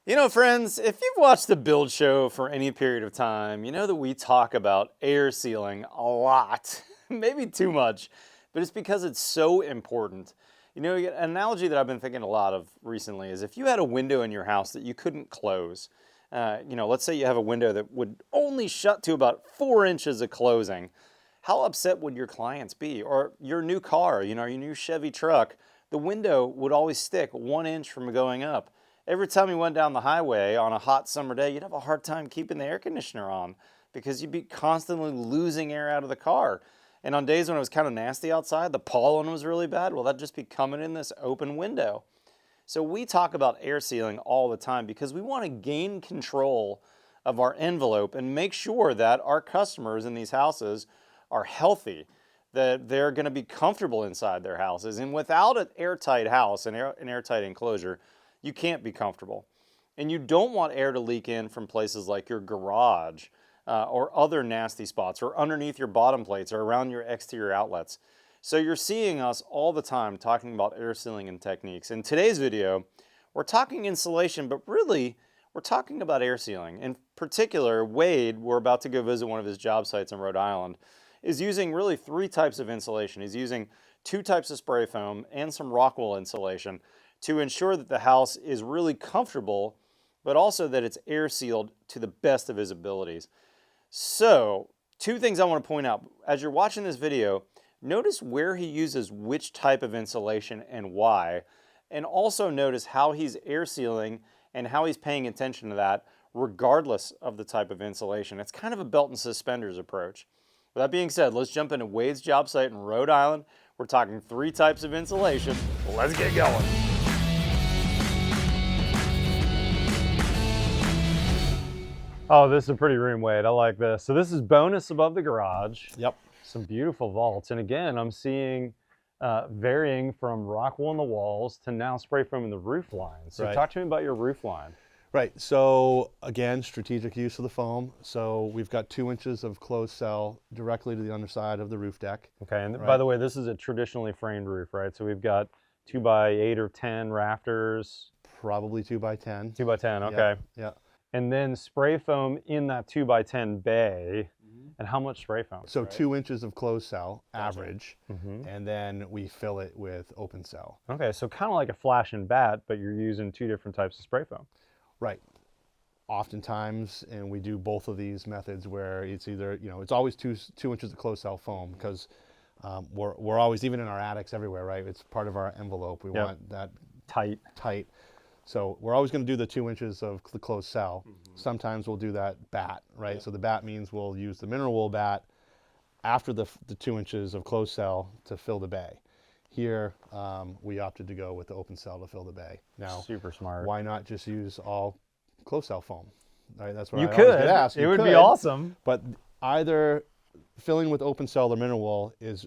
You know, friends, if you've watched the Build Show for any period of time, you know that we talk about air sealing a lot. Maybe too much, but it's because it's so important. You know, an analogy that I've been thinking a lot of recently is if you had a window in your house that you couldn't close, let's say you have a window that would only shut to about 4 inches of closing, how upset would your clients be? Or your new car, your new Chevy truck, the window would always stick 1 inch from going up. Every time you went down the highway on a hot summer day, you'd have a hard time keeping the air conditioner on because you'd be constantly losing air out of the car. And on days when it was kind of nasty outside, the pollen was really bad, well, that'd just be coming in this open window. So we talk about air sealing all the time because we want to gain control of our envelope and make sure that our customers in these houses are healthy, that they're going to be comfortable inside their houses. And without an airtight house, an airtight enclosure, you can't be comfortable. And you don't want air to leak in from places like your garage or other nasty spots or underneath your bottom plates or around your exterior outlets. So you're seeing us all the time talking about air sealing and techniques. In today's video, we're talking insulation, but really we're talking about air sealing. In particular, Wade, we're about to go visit one of his job sites in Rhode Island, is using really 3 types of insulation. He's using 2 types of spray foam and some Rockwool insulation to ensure that the house is really comfortable, but also that it's air sealed to the best of his abilities. So, 2 things I want to point out. As you're watching this video, notice where he uses which type of insulation and why, and also notice how he's air sealing and how he's paying attention to that regardless of the type of insulation. It's kind of a belt and suspenders approach. With that being said, let's jump into Wade's job site in Rhode Island. We're talking 3 types of insulation. Let's get going. Oh, this is a pretty room, Wade. I like this. So this is bonus above the garage. Yep. Some beautiful vaults. And again, I'm seeing varying from Rockwool in the walls to now spray foam in the roof line. So Right. talk to me about your roof line. Right, so again, strategic use of the foam. So we've got 2 inches of closed cell directly to the underside of the roof deck. Okay, and Right. by the way, this is a traditionally framed roof, right? So we've got 2 by 8 or 10 rafters. Probably 2 by 10. 2 by 10, okay. Yeah. And then spray foam in that 2 by 10 bay. And how much spray foam? So 2 inches of closed cell, Gotcha. average, and then we fill it with open cell. Okay, so kind of like a flash and bat, but you're using 2 different types of spray foam. Right. Oftentimes, and we do both of these methods where it's either, it's always two inches of closed cell foam because we're always, even in our attics everywhere, right? It's part of our envelope. We want that tight. So we're always going to do the 2 inches of the closed cell. Sometimes we'll do that bat, right? So the bat means we'll use the mineral wool bat after the 2 inches of closed cell to fill the bay. Here, we opted to go with the open cell to fill the bay. Now, Super smart. why not just use all closed cell foam? Right, that's what You I could. always get asked. It would be awesome. But either filling with open cell or mineral wool is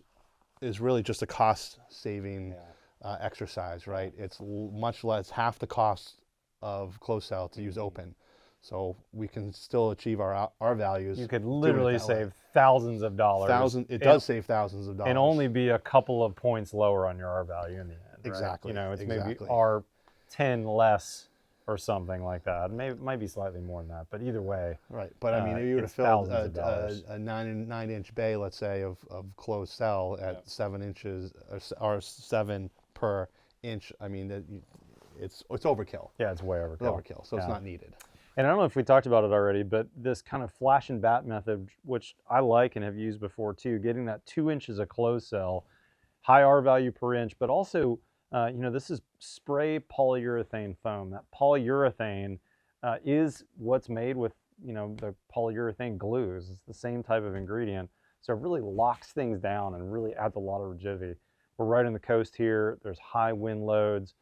really just a cost saving exercise, right? It's much less, half the cost of closed cell to use open. So we can still achieve our values. You could literally save thousands of dollars. It does save thousands of dollars. And only be a couple of points lower on your R value in the end. Right? Exactly. It's exactly. maybe R10 less or something like that. It might be slightly more than that, but either way. Right, but I mean, if you were to fill a 9-inch bay, let's say, of closed cell at 7 inches or 7 per inch, I mean, it's overkill. Yeah, it's way overkill. It's overkill, so it's not needed. And I don't know if we talked about it already, but this kind of flash and bat method, which I like and have used before too, getting that 2 inches of closed cell, high R value per inch, but also, this is spray polyurethane foam. That polyurethane is what's made with, the polyurethane glues. It's the same type of ingredient. So it really locks things down and really adds a lot of rigidity. We're right on the coast here. There's high wind loads.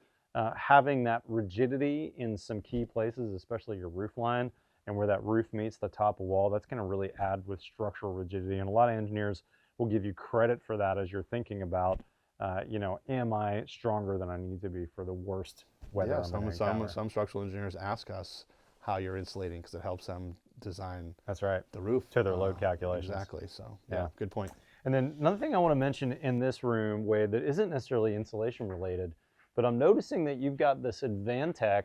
Having that rigidity in some key places, especially your roof line and where that roof meets the top of wall, that's going to really add with structural rigidity. And a lot of engineers will give you credit for that as you're thinking about, am I stronger than I need to be for the worst weather? Yeah, some structural engineers ask us how you're insulating because it helps them design. That's right. The roof to their load calculations. Exactly. So yeah, good point. And then another thing I want to mention in this room, Wade, that isn't necessarily insulation related, but I'm noticing that you've got this Advantech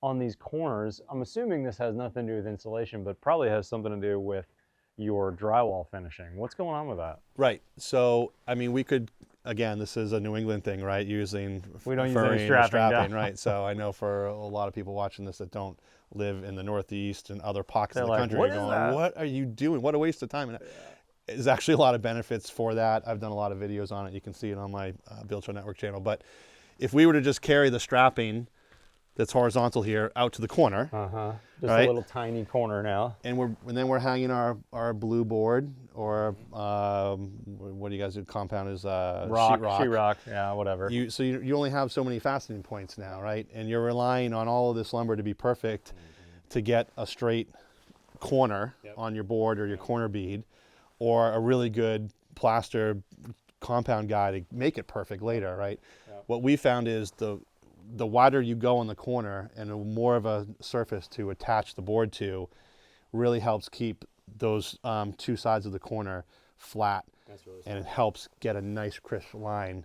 on these corners. I'm assuming this has nothing to do with insulation, but probably has something to do with your drywall finishing. What's going on with that? Right. So, I mean, we could, again, this is a New England thing, right? Using We don't use furring any or strapping, right? So I know for a lot of people watching this that don't live in the Northeast and other pockets of the country, "What are is going, that?" what are you doing? What a waste of time. And there's actually a lot of benefits for that. I've done a lot of videos on it. You can see it on my Build Show Network channel. But if we were to just carry the strapping that's horizontal here out to the corner, Just right? a little tiny corner now. and then we're hanging our blue board, or what do you guys do? Compound is Sheetrock, yeah, whatever. So you only have so many fastening points now, right? And you're relying on all of this lumber to be perfect to get a straight corner on your board or your corner bead, or a really good plaster compound guy to make it perfect later, right? What we found is the wider you go on the corner and more of a surface to attach the board to really helps keep those two sides of the corner flat. That's really and it helps get a nice crisp line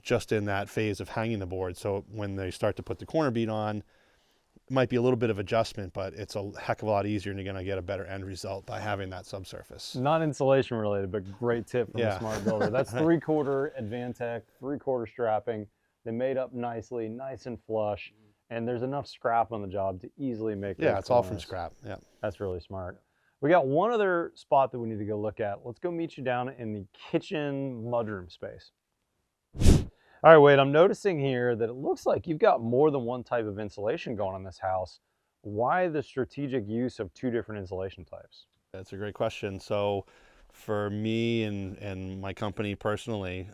just in that phase of hanging the board. So when they start to put the corner bead on, it might be a little bit of adjustment, but it's a heck of a lot easier, and you're going to get a better end result by having that subsurface. Not insulation related, but great tip from a smart builder. That's 3/4 Advantech, 3/4 strapping. They made up nicely, nice and flush, and there's enough scrap on the job to easily make those it's all from corners. scrap. Yeah. That's really smart. We got one other spot that we need to go look at. Let's go meet you down in the kitchen mudroom space. All right, Wade, I'm noticing here that it looks like you've got more than one type of insulation going on in this house. Why the strategic use of 2 different insulation types? That's a great question. So for me and my company personally,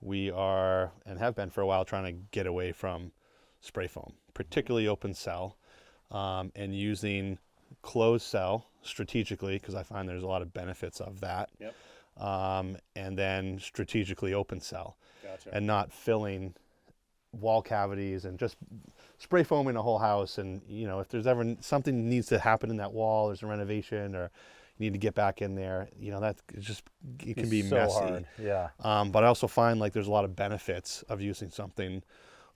we are and have been for a while trying to get away from spray foam, particularly open cell, and using closed cell strategically, because I find there's a lot of benefits of that. And then strategically open cell. And not filling wall cavities and just spray foaming a whole house. And if there's ever something needs to happen in that wall, there's a renovation, or you need to get back in there, it can be so messy. hard. Yeah. But I also find like there's a lot of benefits of using something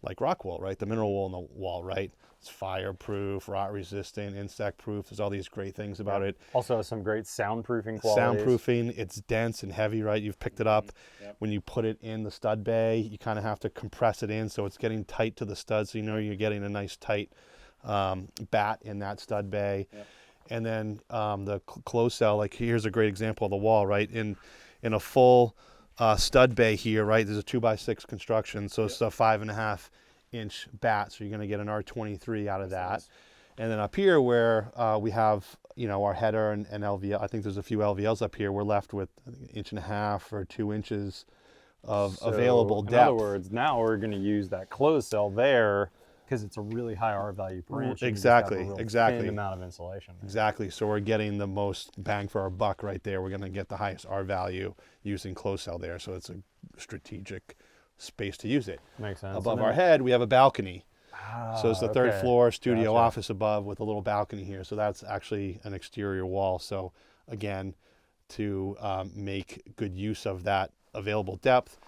like Rockwool, right? The mineral wool in the wall, right? It's fireproof, rot resistant, insect proof. There's all these great things about it. Also has some great soundproofing qualities. Soundproofing, it's dense and heavy, right? You've picked it up. When you put it in the stud bay, you kind of have to compress it in so it's getting tight to the stud, so you're getting a nice tight bat in that stud bay. And then the closed cell, like here's a great example of the wall, right? In a full stud bay here, right? There's a 2x6 construction, so it's a 5.5 inch bat, so you're going to get an R23 out of that. Nice. And then up here where we have our header and LVL, I think there's a few LVLs up here, we're left with 1.5 or 2 inches of available depth. In other words, now we're going to use that closed cell there because it's a really high R value per inch. Exactly. Thin amount of insulation. Exactly. So we're getting the most bang for our buck right there. We're going to get the highest R value using closed cell there. So it's a strategic space to use it. Makes sense. Above our head, we have a balcony. So it's the third floor studio office above with a little balcony here. So that's actually an exterior wall. So again, to make good use of that available depth,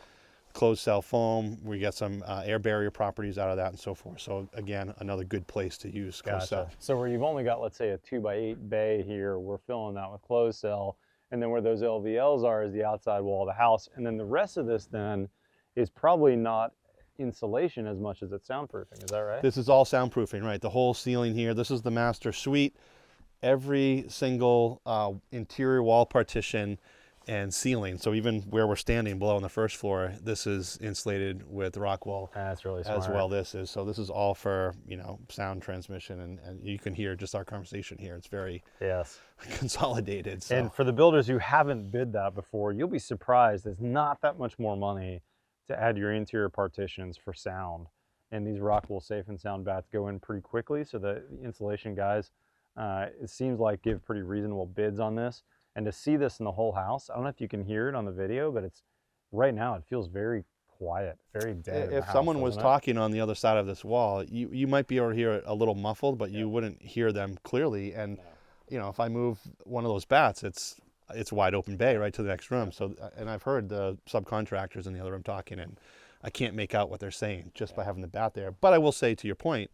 closed cell foam, we get some air barrier properties out of that and so forth. So again, another good place to use closed cell. So where you've only got, let's say, a 2x8 bay here, we're filling that with closed cell. And then where those LVLs are is the outside wall of the house. And then the rest of this then is probably not insulation as much as it's soundproofing. Is that right? This is all soundproofing, right? The whole ceiling here. This is the master suite. Every single interior wall partition and ceiling. So even where we're standing below on the first floor, this is insulated with Rockwool. That's really smart. As well this is. So this is all for, sound transmission, and you can hear just our conversation here. It's very consolidated. So. And for the builders who haven't bid that before, you'll be surprised. It's not that much more money to add your interior partitions for sound. And these Rockwool Safe and Sound bats go in pretty quickly. So the insulation guys, it seems like give pretty reasonable bids on this. And to see this in the whole house, I don't know if you can hear it on the video, but it's right now it feels very quiet, very dead. If someone was talking on the other side of this wall, you might be able to hear it a little muffled, but you wouldn't hear them clearly. And if I move one of those bats, it's wide open bay right to the next room. So, and I've heard the subcontractors in the other room talking, and I can't make out what they're saying just by having the bat there. But I will say, to your point,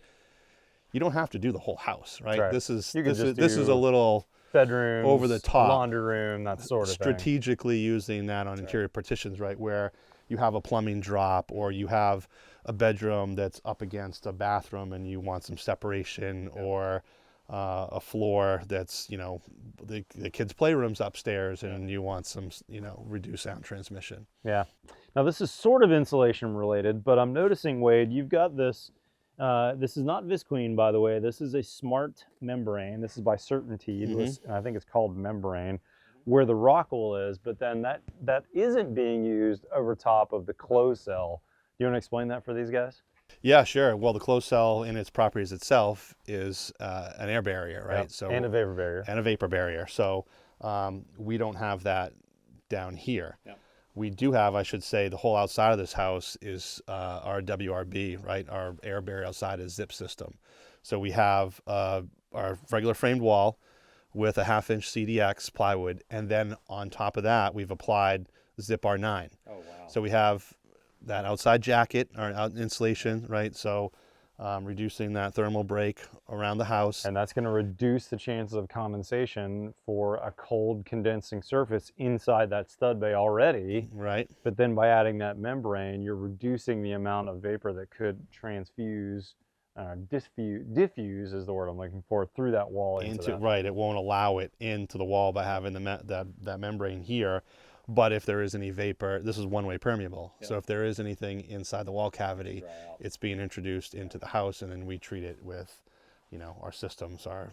you don't have to do the whole house, right? right. This is You could just this is a do little bedrooms, over the top, laundry room, that sort of thing. strategically using that on interior partitions, right, where you have a plumbing drop or you have a bedroom that's up against a bathroom and you want some separation, or a floor that's, you know, the kids' playroom's upstairs and you want some, you know, reduced sound transmission. Yeah. Now this is sort of insulation related, but I'm noticing, Wade, you've got this. This is not Visqueen, by the way. This is a smart membrane. This is by Certainty. And I think it's called membrane, where the Rockwool is. But then that isn't being used over top of the closed cell. Do you want to explain that for these guys? Yeah, sure. Well, the closed cell in its properties itself is an air barrier, right? Yep. So And a vapor barrier. And a vapor barrier. So we don't have that down here. Yep. We do have, I should say, the whole outside of this house is our WRB, right? Our air barrier outside is zip system. So we have our regular framed wall with a 1/2-inch CDX plywood, and then on top of that, we've applied Zip R9. Oh, wow. So we have that outside jacket, or out insulation, right? So reducing that thermal break around the house. And that's going to reduce the chances of condensation for a cold condensing surface inside that stud bay already. Right. But then by adding that membrane, you're reducing the amount of vapor that could transfuse, diffuse is the word I'm looking for, through that wall into that. Right. It won't allow it into the wall by having that membrane here. But if there is any vapor, this is one-way permeable. Yeah. So if there is anything inside the wall cavity, it's being introduced into the house, and then we treat it with, you know, our systems, our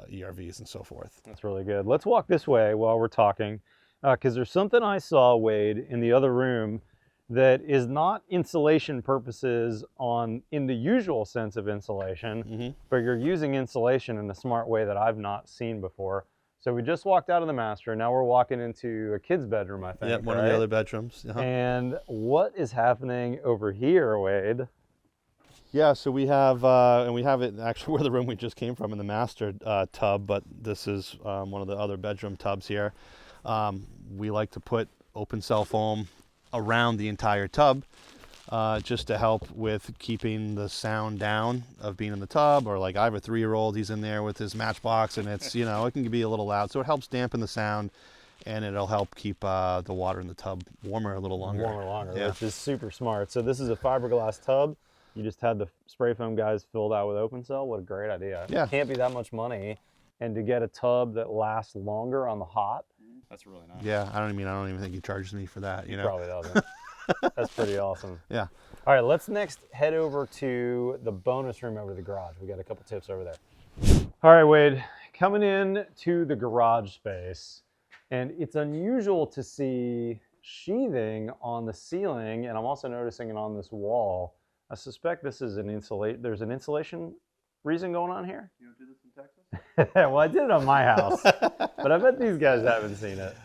ERVs and so forth. That's really good. Let's walk this way while we're talking, because there's something I saw, Wade, in the other room that is not insulation purposes in the usual sense of insulation, but you're using insulation in a smart way that I've not seen before. So we just walked out of the master. Now we're walking into a kid's bedroom, I think. Yeah, one of the other bedrooms. And what is happening over here, Wade? Yeah, so we have, and we have it actually where the room we just came from in the master tub, but this is one of the other bedroom tubs here. We like to put open cell foam around the entire tub, just to help with keeping the sound down of being in the tub. Or like I have a 3-year-old, he's in there with his Matchbox, and it's, you know, it can be a little loud. So it helps dampen the sound, and it'll help keep the water in the tub warmer a little longer. Yeah. Which is super smart. So this is a fiberglass tub. You just had the spray foam guys filled out with open cell. What a great idea. Yeah. It can't be that much money. And to get a tub that lasts longer on the hot. That's really nice. Yeah, I don't even think he charges me for that, you know. Probably doesn't. That's pretty awesome. Yeah. All right, let's next head over to the bonus room over the garage. We got a couple tips over there. All right, Wade, coming in to the garage space, and it's unusual to see sheathing on the ceiling, and I'm also noticing it on this wall. I suspect this is there's an insulation reason going on here? You don't do this in Texas? Well, I did it on my house, but I bet these guys haven't seen it.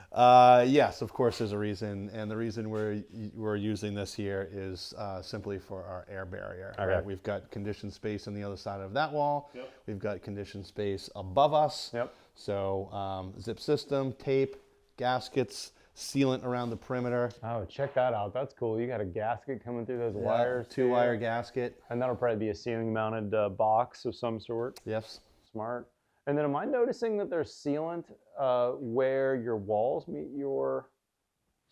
Yes, of course there's a reason, and the reason we're using this here is simply for our air barrier. Okay. Right? We've got conditioned space on the other side of that wall. Yep. We've got conditioned space above us. Yep. So zip system, tape, gaskets, sealant around the perimeter. Oh, check that out. That's cool. You got a gasket coming through those wires. 2-wire gasket. And that'll probably be a ceiling mounted box of some sort. Yes. Smart. And then am I noticing that there's sealant where your walls meet your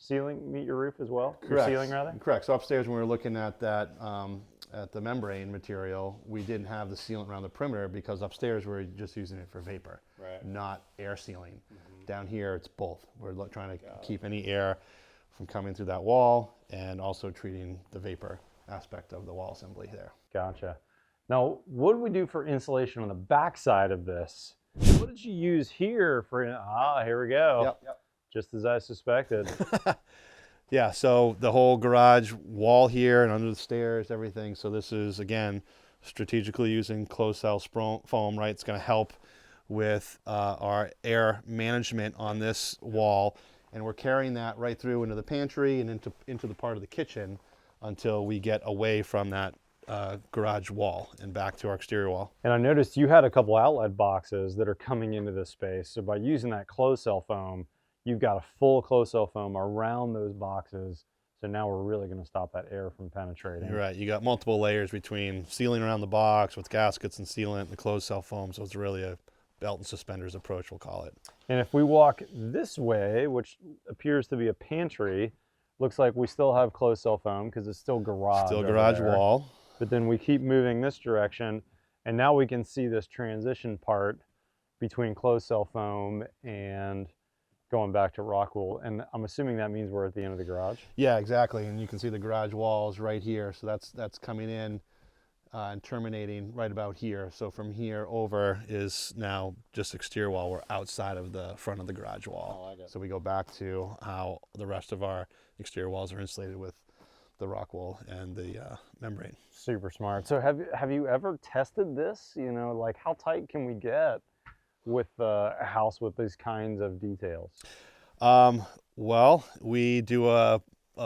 roof as well? Correct. Your ceiling, rather? Correct. So upstairs when we were looking at that, at the membrane material, we didn't have the sealant around the perimeter because upstairs we're just using it for vapor, not air sealing. Down here it's both. We're trying to keep any air from coming through that wall and also treating the vapor aspect of the wall assembly there. Gotcha. Now, what do we do for insulation on the back side of this? What did you use here for, here we go. Yep. Just as I suspected. Yeah, so the whole garage wall here and under the stairs, everything. So this is, again, strategically using closed cell foam, right? It's going to help with our air management on this wall. And we're carrying that right through into the pantry and into the part of the kitchen until we get away from that garage wall and back to our exterior wall. And I noticed you had a couple outlet boxes that are coming into this space. So by using that closed cell foam, you've got a full closed cell foam around those boxes. So now we're really going to stop that air from penetrating. You're right. You got multiple layers between sealing around the box with gaskets and sealant and the closed cell foam. So it's really a belt and suspenders approach, we'll call it. And if we walk this way, which appears to be a pantry, looks like we still have closed cell foam because it's still garage. Still garage wall. But then we keep moving this direction, and now we can see this transition part between closed cell foam and going back to Rockwool. And I'm assuming that means we're at the end of the garage. Yeah, exactly. And you can see the garage walls right here. So that's coming in and terminating right about here. So from here over is now just exterior wall. We're outside of the front of the garage wall. I like it. So we go back to how the rest of our exterior walls are insulated with the Rockwool and the membrane. Super smart. So have you ever tested this? You know, like how tight can we get with a house with these kinds of details? Well, we do a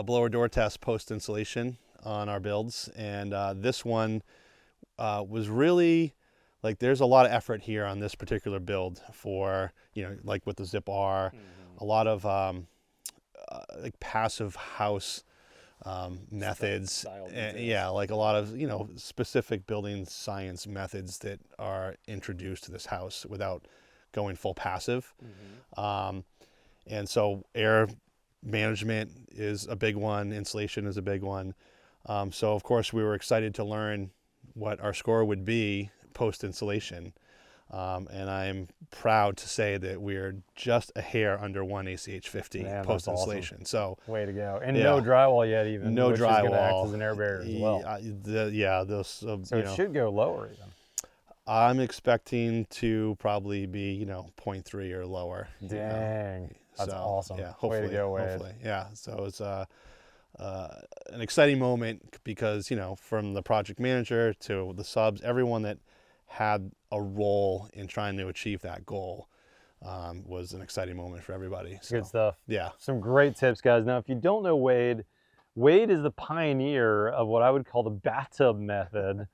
blower door test post installation on our builds, and this one was really like, there's a lot of effort here on this particular build for, you know, like with the Zip R, a lot of like passive house methods, yeah, like a lot of, you know, specific building science methods that are introduced to this house without going full passive. And so air management is a big one, insulation is a big one. So of course we were excited to learn what our score would be post installation. And I'm proud to say that we're just a hair under 1 ACH 50 post installation. Awesome. So way to go! And yeah, no drywall yet, even. No which drywall. Is going to act as an air barrier as well. Yeah, those. So it should go lower even. I'm expecting to probably be, you know, 0.3 or lower. Dang, that's awesome. Yeah, hopefully, way to go, Wade. Hopefully, yeah. So it's an exciting moment because, you know, from the project manager to the subs, everyone that had a role in trying to achieve that goal was an exciting moment for everybody. So, good stuff. Yeah. Some great tips, guys. Now, if you don't know Wade, Wade is the pioneer of what I would call the bathtub method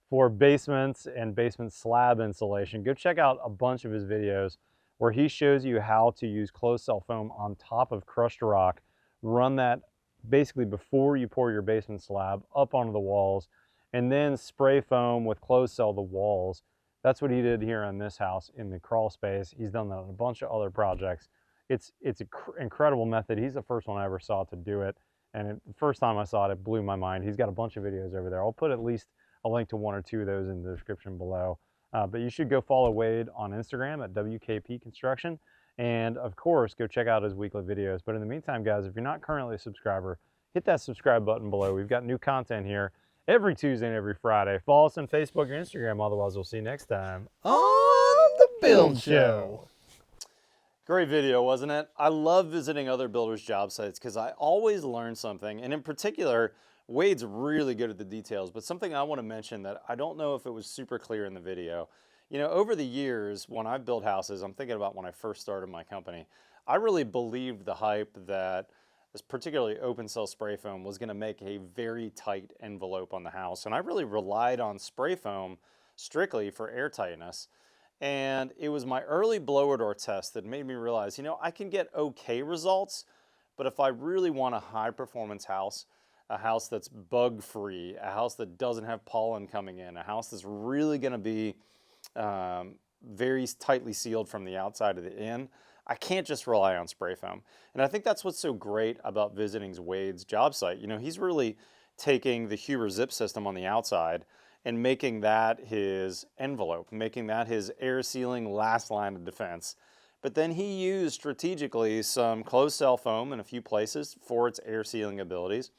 for basements and basement slab insulation. Go check out a bunch of his videos where he shows you how to use closed cell foam on top of crushed rock, run that basically before you pour your basement slab up onto the walls, and then spray foam with closed cell the walls. That's what he did here on this house in the crawl space. He's done that on a bunch of other projects. It's an incredible method. He's the first one I ever saw to do it. And the first time I saw it, it blew my mind. He's got a bunch of videos over there. I'll put at least a link to one or two of those in the description below. But you should go follow Wade on Instagram at WKP Construction. And of course, go check out his weekly videos. But in the meantime, guys, if you're not currently a subscriber, hit that subscribe button below. We've got new content here every Tuesday and every Friday. Follow us on Facebook or Instagram. Otherwise, we'll see you next time on the Build Show. Great video, wasn't it? I love visiting other builders' job sites because I always learn something. And in particular, Wade's really good at the details. But something I want to mention that I don't know if it was super clear in the video. You know, over the years, when I've built houses, I'm thinking about when I first started my company, I really believed the hype that this particularly open cell spray foam was going to make a very tight envelope on the house. And I really relied on spray foam strictly for air tightness. And it was my early blower door test that made me realize, you know, I can get okay results, but if I really want a high performance house, a house that's bug free, a house that doesn't have pollen coming in, a house that's really going to be very tightly sealed from the outside to the in, I can't just rely on spray foam. And I think that's what's so great about visiting Wade's job site. You know, he's really taking the Huber zip system on the outside and making that his envelope, making that his air sealing last line of defense. But then he used strategically some closed cell foam in a few places for its air sealing abilities,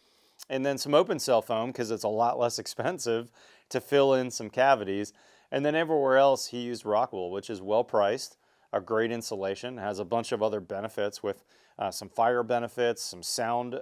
and then some open cell foam because it's a lot less expensive to fill in some cavities. And then everywhere else he used Rockwool, which is well priced, a great insulation, has a bunch of other benefits with some fire benefits, some sound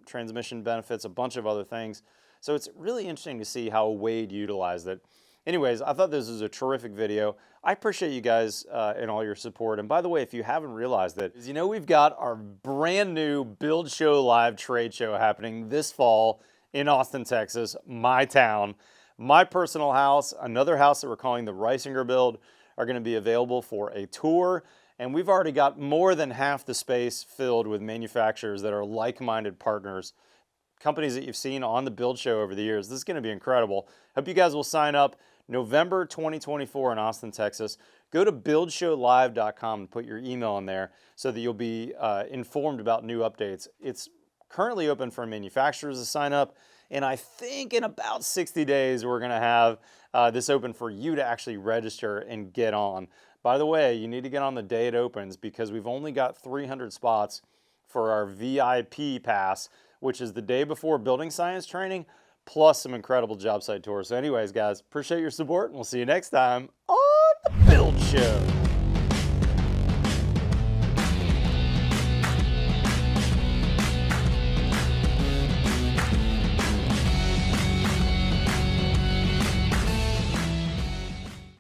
transmission benefits, a bunch of other things. So it's really interesting to see how Wade utilized it. Anyways, I thought this was a terrific video. I appreciate you guys and all your support. And by the way, if you haven't realized it, you know we've got our brand new Build Show Live trade show happening this fall in Austin, Texas, my town. My personal house, another house that we're calling the Reisinger Build, are going to be available for a tour. And we've already got more than half the space filled with manufacturers that are like-minded partners companies that you've seen on the Build Show over the years. This is going to be incredible. Hope you guys will sign up November 2024 in Austin, Texas. Go to buildshowlive.com and put your email in there so that you'll be informed about new updates. It's currently open for manufacturers to sign up, and I think in about 60 days we're going to have this open for you to actually register and get on. By the way, you need to get on the day it opens because we've only got 300 spots for our VIP pass, which is the day before building science training, plus some incredible job site tours. So anyways, guys, appreciate your support, and we'll see you next time on The Build Show.